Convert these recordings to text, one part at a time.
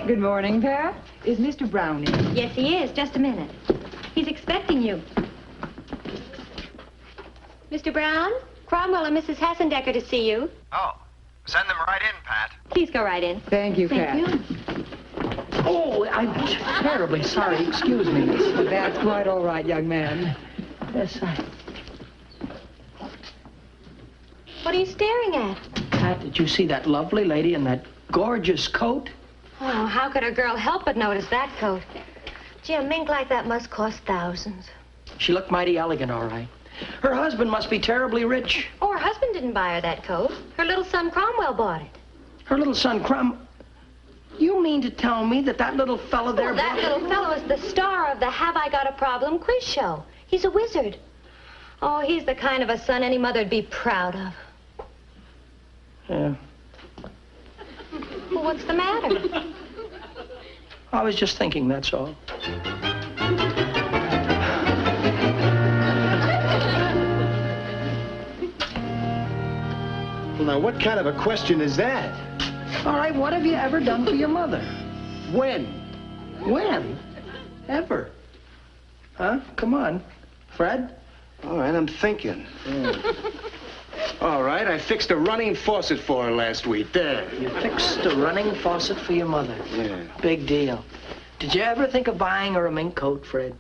Good morning, Pat. Is Mr. Brown in? Yes, he is. Just a minute. He's expecting you. Mr. Brown, Cromwell and Mrs. Hassendecker to see you. Oh, send them right in, Pat. Please go right in. Thank you, Pat. Thank you. Oh, I'm terribly sorry. Excuse me, miss. That's quite all right, young man. Yes, What are you staring at? Pat, did you see that lovely lady in that gorgeous coat? Oh, how could a girl help but notice that coat? Gee, a mink like that must cost thousands. She looked mighty elegant, all right. Her husband must be terribly rich. Oh, her husband didn't buy her that coat. Her little son Cromwell bought it. Her little son, You mean to tell me that little fella there... Oh, that little fellow is the star of the Have I Got a Problem quiz show. He's a wizard. Oh, he's the kind of a son any mother'd be proud of. Yeah. Well, what's the matter? I was just thinking, that's all. Well, now, what kind of a question is that? All right, what have you ever done for your mother? When? When? Ever? Huh? Come on. Fred? All right, I'm thinking. All right, I fixed a running faucet for her last week. There. You fixed a running faucet for your mother? Yeah. Big deal. Did you ever think of buying her a mink coat, Fred?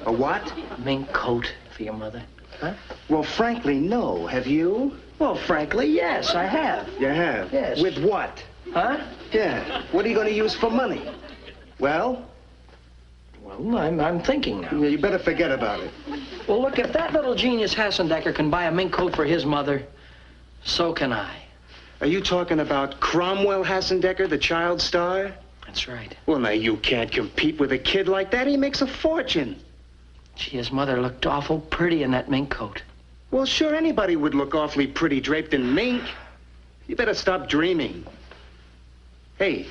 A what? A mink coat for your mother. Huh? Well, frankly, no. Have you? Well, frankly, yes, I have. You have? Yes. With what? Huh? Yeah. What are you going to use for money? Well? Well, I'm thinking now. Yeah, you better forget about it. Well, look, if that little genius Hassendecker can buy a mink coat for his mother, so can I. Are you talking about Cromwell Hassendecker, the child star? That's right. Well, now, you can't compete with a kid like that. He makes a fortune. Gee, his mother looked awful pretty in that mink coat. Well, sure, anybody would look awfully pretty draped in mink. You better stop dreaming. Hey,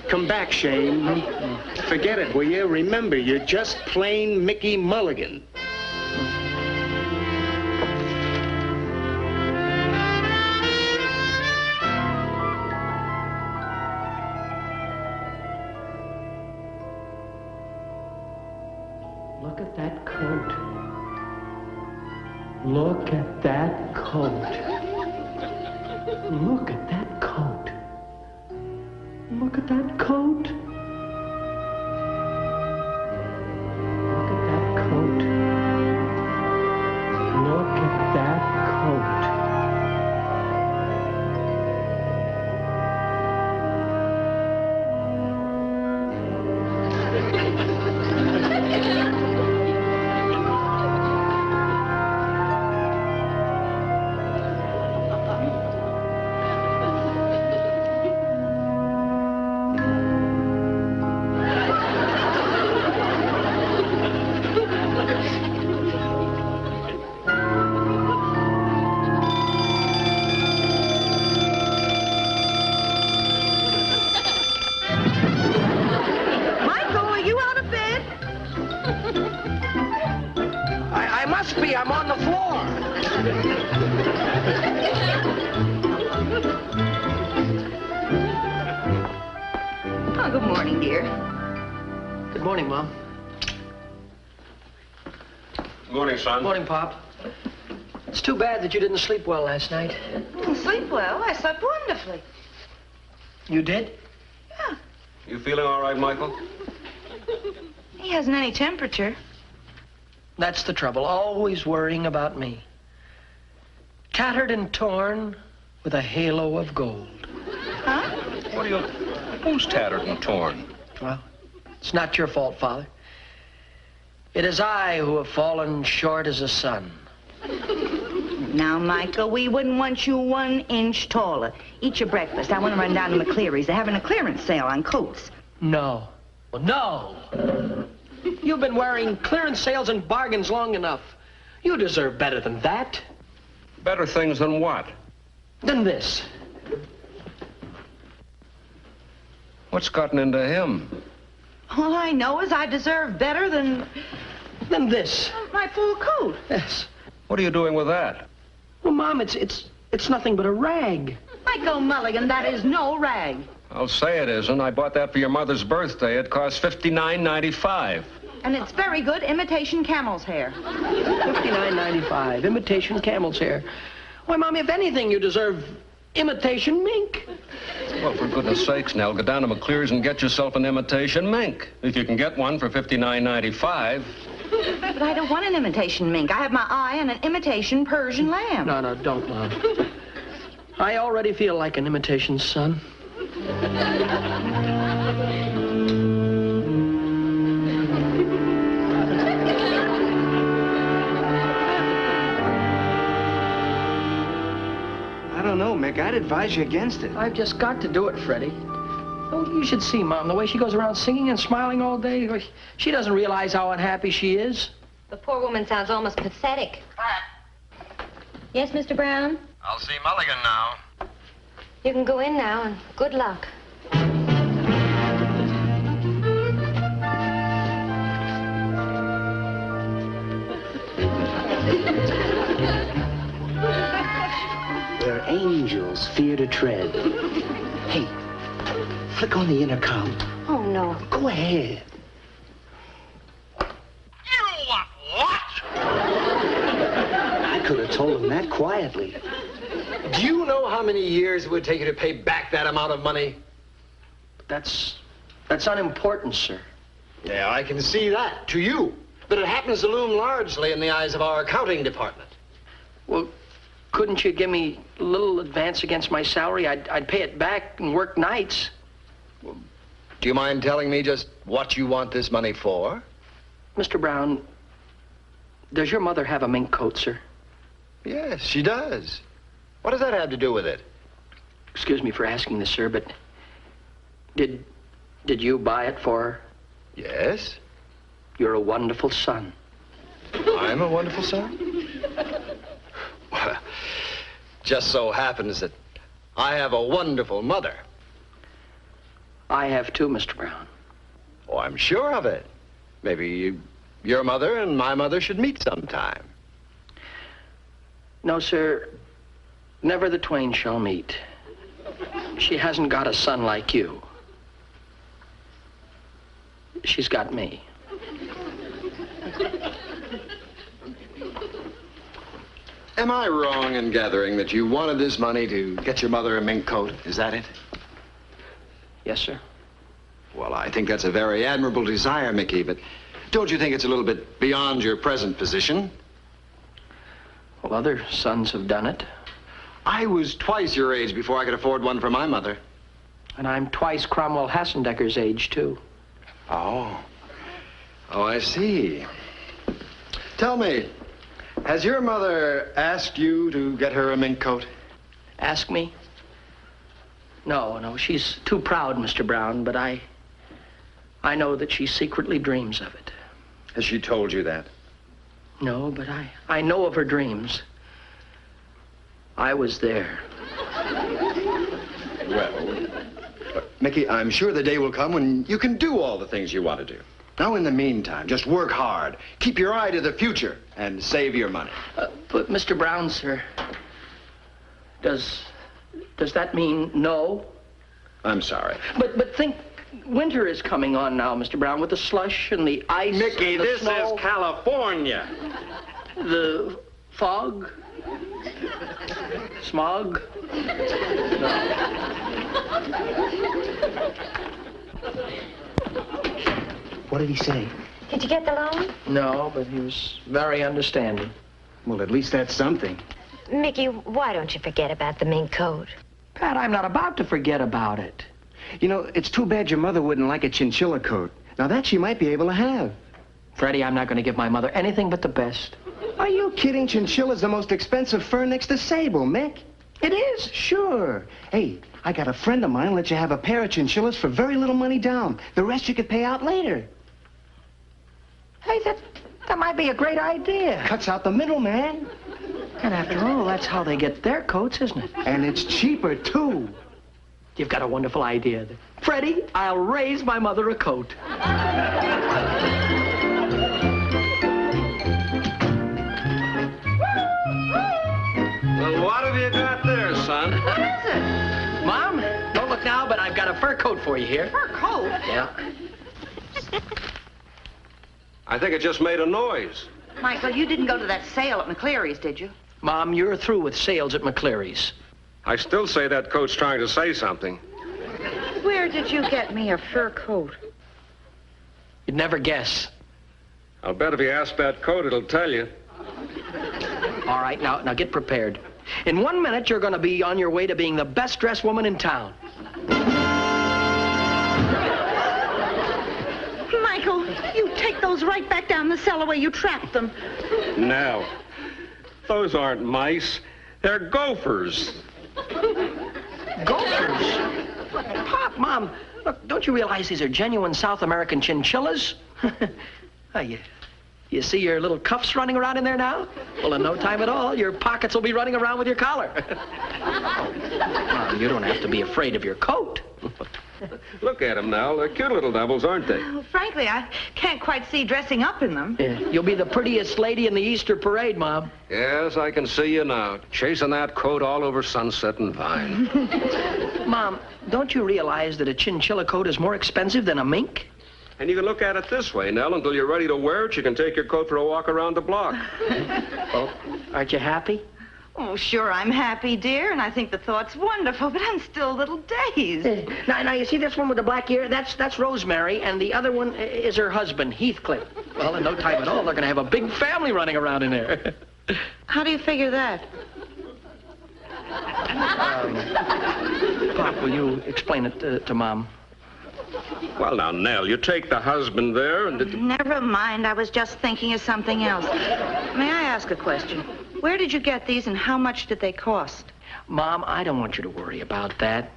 come back, Shane. Forget it, will you? Remember, you're just plain Mickey Mulligan. Look at that coat. Look at that coat. Look at that coat. Look at that coat. Look at that coat. Look at that coat. I'm on the floor. Oh, good morning, dear. Good morning, Mom. Good morning, son. Good morning, Pop. It's too bad that you didn't sleep well last night. Didn't sleep well. I slept wonderfully. You did? Yeah. You feeling all right, Michael? He hasn't any temperature. That's the trouble, always worrying about me. Tattered and torn with a halo of gold. Huh? What are you... Who's tattered and torn? Well, it's not your fault, Father. It is I who have fallen short as a son. Now, Michael, we wouldn't want you 1 inch taller. Eat your breakfast. I want to run down to McCleary's. They're having a clearance sale on coats. No. No. You've been wearing clearance sales and bargains long enough. You deserve better than that. Better things than what? Than this. What's gotten into him? All I know is I deserve better than Than this. my full coat. Yes. What are you doing with that? Well, Mom, it's nothing but a rag. Michael Mulligan, that is no rag. I'll say it isn't. I bought that for your mother's birthday. It cost $59.95. And it's very good imitation camel's hair. $59.95. Imitation camel's hair. Why, Mom, if anything, you deserve imitation mink. Well, for goodness sakes, Nell, go down to McCleary's and get yourself an imitation mink. If you can get one for $59.95. But I don't want an imitation mink. I have my eye on an imitation Persian lamb. No, don't, Mom. I already feel like an imitation son. I don't know, Mick. I'd advise you against it. I've just got to do it, Freddie. Oh, you should see Mom, the way she goes around singing and smiling all day. She doesn't realize how unhappy she is. The poor woman sounds almost pathetic. Yes, Mr. Brown? I'll see Mulligan now. You can go in now, and good luck. Where angels fear to tread. Hey, flick on the intercom. Oh, no. Go ahead. You want what? I could have told him that quietly. Do you know how many years it would take you to pay back that amount of money? That's unimportant, sir. Yeah, I can see that, to you. But it happens to loom largely in the eyes of our accounting department. Well, couldn't you give me a little advance against my salary? I'd pay it back and work nights. Do you mind telling me just what you want this money for? Mr. Brown, does your mother have a mink coat, sir? Yes, she does. What does that have to do with it? Excuse me for asking this, sir, but did you buy it for her? Yes, You're a wonderful son. I'm a wonderful son. Well, just so happens that I have a wonderful mother. I have too, Mr. Brown. Oh, I'm sure of it. Maybe your mother and my mother should meet sometime. No, sir. Never the twain shall meet. She hasn't got a son like you. She's got me. Am I wrong in gathering that you wanted this money to get your mother a mink coat? Is that it? Yes, sir. Well, I think that's a very admirable desire, Mickey, but don't you think it's a little bit beyond your present position? Well, other sons have done it. I was twice your age before I could afford one for my mother. And I'm twice Cromwell Hassendecker's age, too. Oh. Oh, I see. Tell me, has your mother asked you to get her a mink coat? Ask me? No, she's too proud, Mr. Brown, but I know that she secretly dreams of it. Has she told you that? No, but I know of her dreams. I was there. Well, Mickey, I'm sure the day will come when you can do all the things you want to do. Now, in the meantime, just work hard. Keep your eye to the future and save your money. But, Mr. Brown, sir, does that mean no? I'm sorry. But think, winter is coming on now, Mr. Brown, with the slush and the ice. Mickey, and the this snow, is California. the fog, smog. What did he say? Did you get the loan? No, but he was very understanding. Well, at least that's something. Mickey, why don't you forget about the mink coat? Pat, I'm not about to forget about it. You know, it's too bad your mother wouldn't like a chinchilla coat. Now, that she might be able to have. Freddie, I'm not going to give my mother anything but the best. Are you kidding? Chinchilla's the most expensive fur next to sable, Mick. It is? Sure. Hey, I got a friend of mine let you have a pair of chinchillas for very little money down. The rest you could pay out later. Hey, that might be a great idea. Cuts out the middleman. And after all, that's how they get their coats, isn't it? And it's cheaper, too. You've got a wonderful idea. Freddie, I'll raise my mother a coat. Well, what have you got there, son? What is it? Mom, don't look now, but I've got a fur coat for you here. Fur coat? Yeah. I think it just made a noise. Michael, you didn't go to that sale at McCleary's, did you? Mom, you're through with sales at McCleary's. I still say that coat's trying to say something. Where did you get me a fur coat? You'd never guess. I'll bet if you ask that coat, it'll tell you. All right, now get prepared. In 1 minute, you're going to be on your way to being the best dressed woman in town. Michael, you take those right back down the cellar where you trapped them. Nell, those aren't mice. They're gophers. Gophers? Pop, Mom, look, don't you realize these are genuine South American chinchillas? Oh, you see your little cuffs running around in there now? Well, in no time at all, your pockets will be running around with your collar. Mom, you don't have to be afraid of your coat. Look at them now. They're cute little devils, aren't they? Well, frankly, I can't quite see dressing up in them. Yeah, you'll be the prettiest lady in the Easter parade, Mom. Yes, I can see you now, chasing that coat all over Sunset and Vine. Mom, don't you realize that a chinchilla coat is more expensive than a mink? And you can look at it this way, Nell. Until you're ready to wear it, you can take your coat for a walk around the block. Well, aren't you happy? Oh, sure, I'm happy, dear, and I think the thought's wonderful, but I'm still a little dazed. Now, you see this one with the black ear? That's Rosemary, and the other one is her husband, Heathcliff. Well, in no time at all, they're going to have a big family running around in there. How do you figure that? Pop, will you explain it to Mom? Well, now, Nell, you take the husband there and... Never mind, I was just thinking of something else. May I ask a question? Where did you get these and how much did they cost? Mom, I don't want you to worry about that.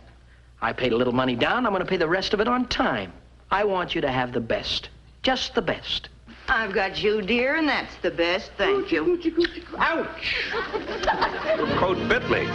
I paid a little money down. I'm going to pay the rest of it on time. I want you to have the best. Just the best. I've got you, dear, and that's the best. Thank you. Ouch! The coat bit me.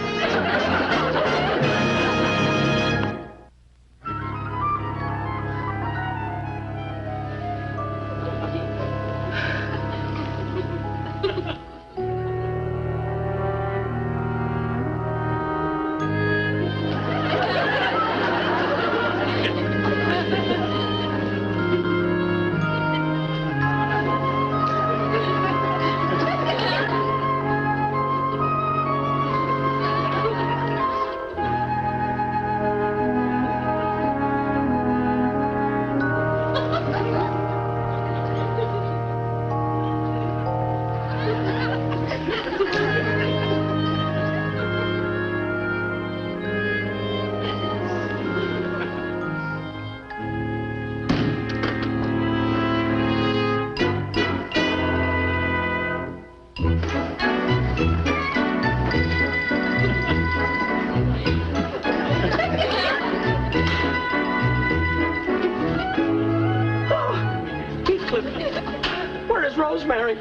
Rosemary?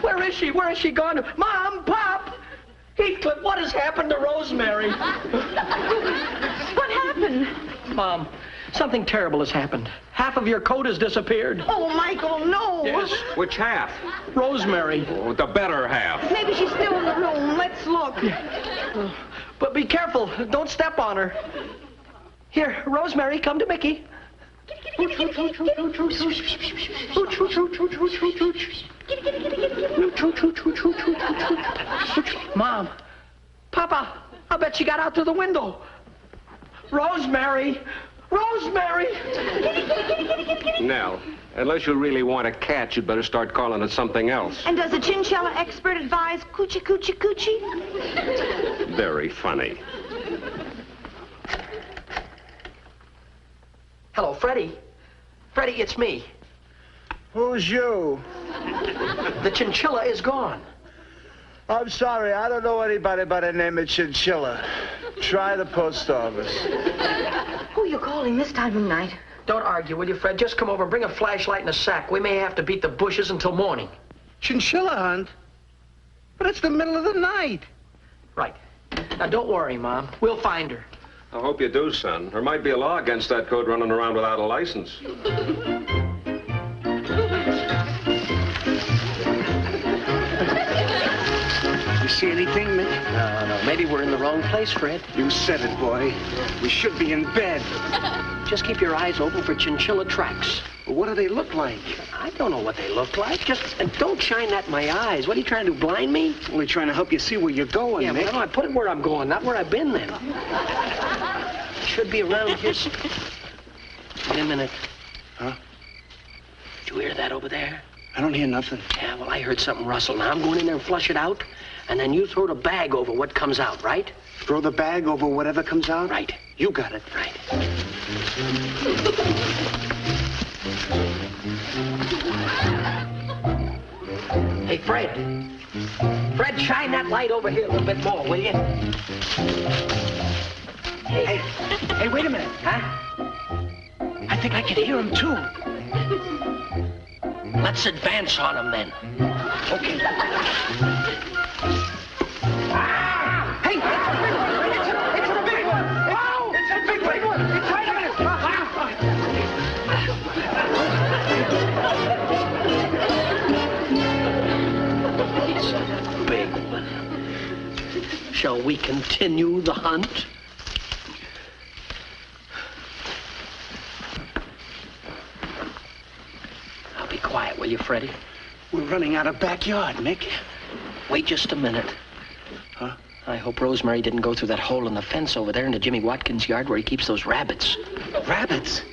Where is she? Where has she gone? Mom, Pop! Heathcliff, what has happened to Rosemary? What happened? Mom, something terrible has happened. Half of your coat has disappeared. Oh, Michael, no. Yes, which half? Rosemary. Oh, the better half. Maybe she's still in the room. Let's look. But be careful. Don't step on her. Here, Rosemary, come to Mickey. Mom, Papa, I bet she got out through the window. Rosemary! Rosemary! Nell, unless you really want a cat, you'd better start calling it something else. And does a chinchilla expert advise coochie, coochie, coochie? Very funny. Hello, Freddie. Freddie, it's me. Who's you? The chinchilla is gone. I'm sorry, I don't know anybody by the name of Chinchilla. Try the post office. Who are you calling this time of night? Don't argue, will you, Fred? Just come over and bring a flashlight and a sack. We may have to beat the bushes until morning. Chinchilla hunt? But it's the middle of the night. Right. Now, don't worry, Mom. We'll find her. I hope you do, son. There might be a law against that code running around without a license. You see anything, Mick? No. Maybe we're in the wrong place, Fred. You said it, boy. We should be in bed. Just keep your eyes open for chinchilla tracks. Well, what do they look like? I don't know what they look like. And don't shine that in my eyes. What are you trying to do, blind me? Only trying to help you see where you're going, Yeah, Mick. well, I put it where I'm going, not where I've been then. Should be around here. Wait a minute. Huh? Did you hear that over there? I don't hear nothing. Yeah, well, I heard something rustle. Now I'm going in there and flush it out, and then you throw the bag over what comes out, right? Throw the bag over whatever comes out? Right. You got it. Right. Hey, Fred. Fred, shine that light over here a little bit more, will you? Hey, wait a minute. Huh? I think I can hear him, too. Let's advance on him, then. Okay. Hey, it's a big one! Wow! It's a big one! It's right on it! It's a big one. Shall we continue the hunt? Now be quiet, will you, Freddie? We're running out of backyard, Mick. Wait just a minute. Huh? I hope Rosemary didn't go through that hole in the fence over there into Jimmy Watkins' yard where he keeps those rabbits. Rabbits?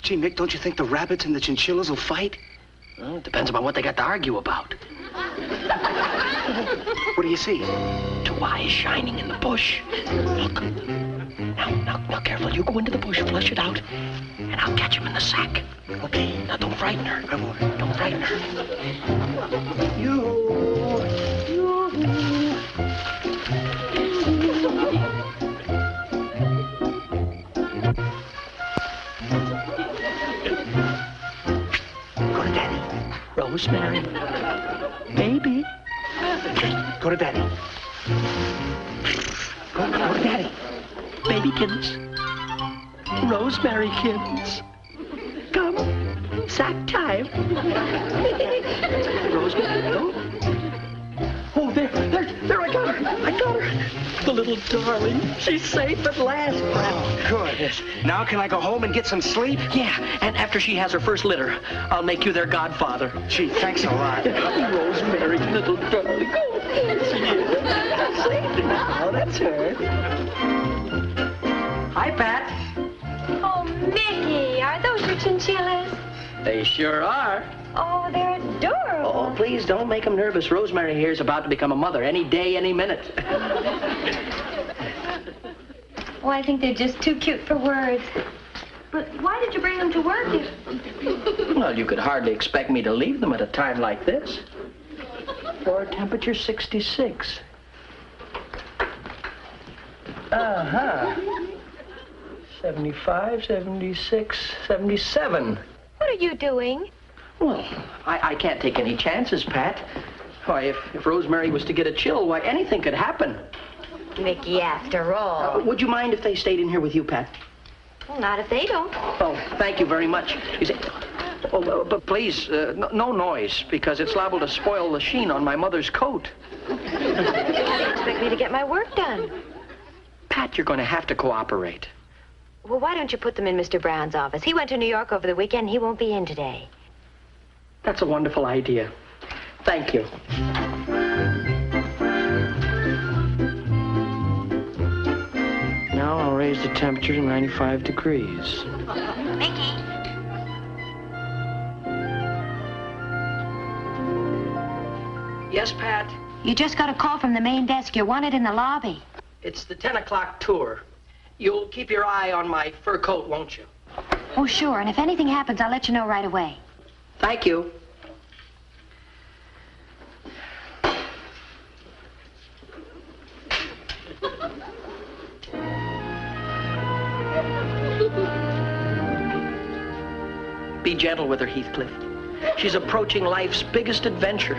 Gee, Mick, don't you think the rabbits and the chinchillas will fight? Well, it depends upon what they got to argue about. What do you see? Two eyes shining in the bush. Look. Now, careful. You go into the bush, flush it out, and I'll catch him in the sack. Okay. Now, don't frighten her. I won't. Don't frighten her. You. Go to Daddy. Rosemary. Baby. Go to Daddy. Go to Daddy. Babykins. Rosemary kittens. Come. Sack time. Rosemary, go. Oh, there, I got her. The little darling. She's safe at last, Brad. Good. Now can I go home and get some sleep? Yeah, and after she has her first litter, I'll make you their godfather. Gee, thanks a lot. Rosemary, little darling. Oh, there she is. Safe now, that's her. Hi, Pat. Oh, Mickey, are those your chinchillas? They sure are. Oh, they're adorable. Oh, please don't make them nervous. Rosemary here is about to become a mother any day, any minute. Oh, I think they're just too cute for words. But why did you bring them to work if... Well, you could hardly expect me to leave them at a time like this. Floor temperature 66. Uh-huh. 75, 76, 77. What are you doing? Well, I can't take any chances, Pat. Why, if Rosemary was to get a chill, why, anything could happen. Mickey, after all. Would you mind if they stayed in here with you, Pat? Well, not if they don't. Oh, thank you very much. You see, but please, no noise, because it's liable to spoil the sheen on my mother's coat. You expect me to get my work done. Pat, you're going to have to cooperate. Well, why don't you put them in Mr. Brown's office? He went to New York over the weekend. He won't be in today. That's a wonderful idea. Thank you. Now I'll raise the temperature to 95 degrees. Mickey. Yes, Pat? You just got a call from the main desk. You're wanted in the lobby. It's the 10 o'clock tour. You'll keep your eye on my fur coat, won't you? Oh, sure. And if anything happens, I'll let you know right away. Thank you. Be gentle with her, Heathcliff. She's approaching life's biggest adventure.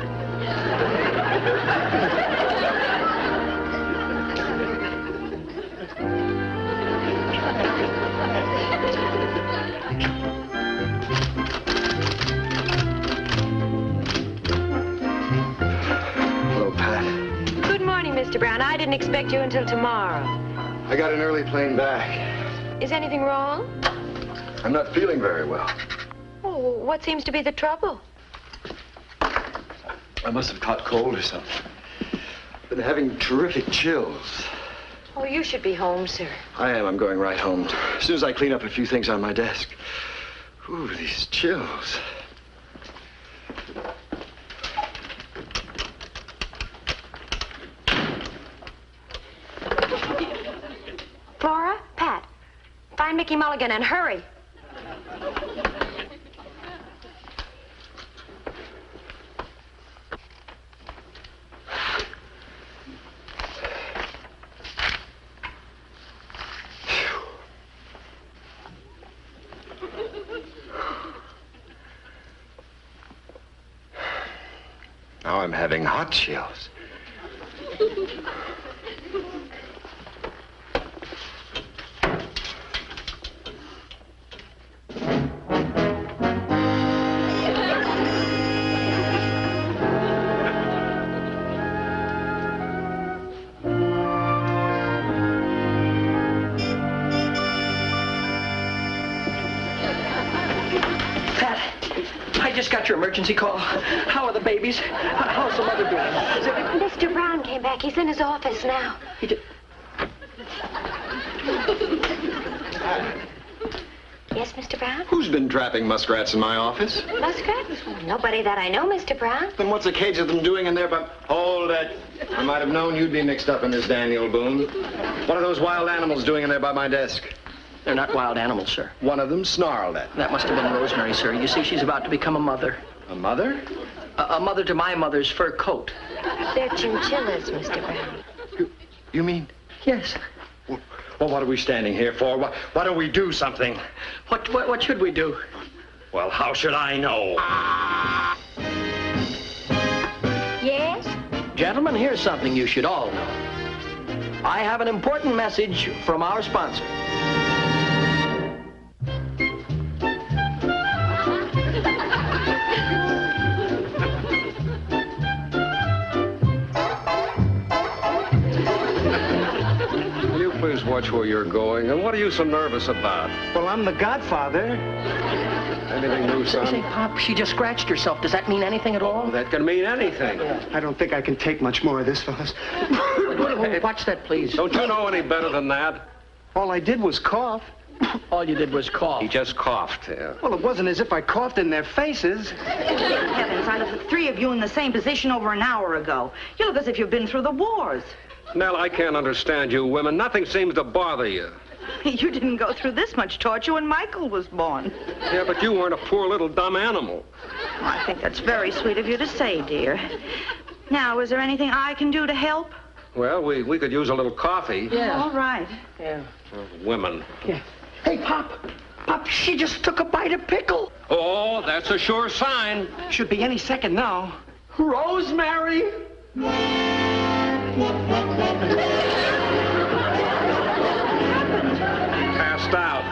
Hello, Pat. Good morning, Mr. Brown. I didn't expect you until tomorrow. I got an early plane back. Is anything wrong? I'm not feeling very well. Oh, what seems to be the trouble? I must have caught cold or something. Been having terrific chills. Oh, you should be home, sir. I am. I'm going right home. As soon as I clean up a few things on my desk. Ooh, these chills. Flora, Pat, find Mickey Mulligan and hurry. Now I'm having hot chills. I just got your emergency call. How are the babies? How's the mother doing? Mr. Brown came back. He's in his office now. He did... Yes, Mr. Brown? Who's been trapping muskrats in my office? Muskrats? Nobody that I know, Mr. Brown. Then what's a cage of them doing in there but... Hold it. I might have known you'd be mixed up in this, Daniel Boone. What are those wild animals doing in there by my desk? They're not wild animals, sir. One of them snarled at me. That must have been Rosemary, sir. You see, she's about to become a mother. A mother? A mother to my mother's fur coat. They're chinchillas, Mr. Brown. You mean? Yes. Well, what are we standing here for? Why don't we do something? What should we do? Well, how should I know? Yes? Gentlemen, here's something you should all know. I have an important message from our sponsor. Will you please watch where you're going? And what are you so nervous about? Well, I'm the godfather. Anything new, son? Say, Pop, she just scratched herself. Does that mean anything at all? That can mean anything. I don't think I can take much more of this, fellas. Watch that, please. Don't you know any better than that? All I did was cough. All you did was cough. He just coughed. Yeah. Well, it wasn't as if I coughed in their faces. Heavens, I left the three of you in the same position over an hour ago. You look as if you've been through the wars. Nell, I can't understand you women. Nothing seems to bother you. You didn't go through this much torture when Michael was born. Yeah, but you weren't a poor little dumb animal. I think that's very sweet of you to say, dear. Now, is there anything I can do to help? Well, we could use a little coffee. Yeah. All right. Yeah. Women. Yeah. Hey, Pop. Pop, she just took a bite of pickle. Oh, that's a sure sign. Should be any second now. Rosemary. Passed out.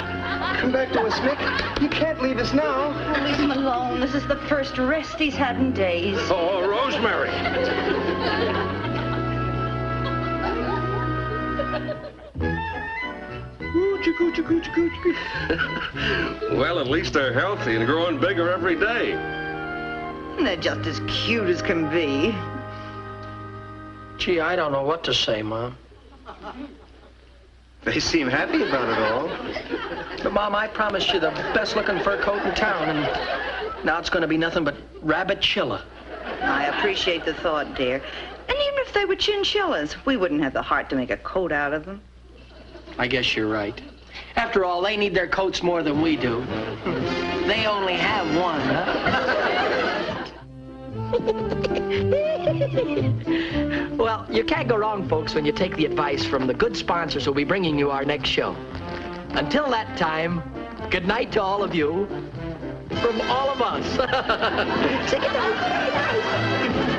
Come back to us, Mick. You can't leave us now. Oh, leave him alone. This is the first rest he's had in days. Oh, Rosemary. Well, at least they're healthy and growing bigger every day. They're just as cute as can be. Gee, I don't know what to say, Mom. They seem happy about it all. But, Mom, I promised you the best-looking fur coat in town, and now it's going to be nothing but rabbit chilla. I appreciate the thought, dear. And even if they were chinchillas, we wouldn't have the heart to make a coat out of them. I guess you're right. After all, they need their coats more than we do. They only have one, huh? Well, you can't go wrong, folks, when you take the advice from the good sponsors who'll be bringing you our next show. Until that time, good night to all of you. From all of us. Say good night. Good night.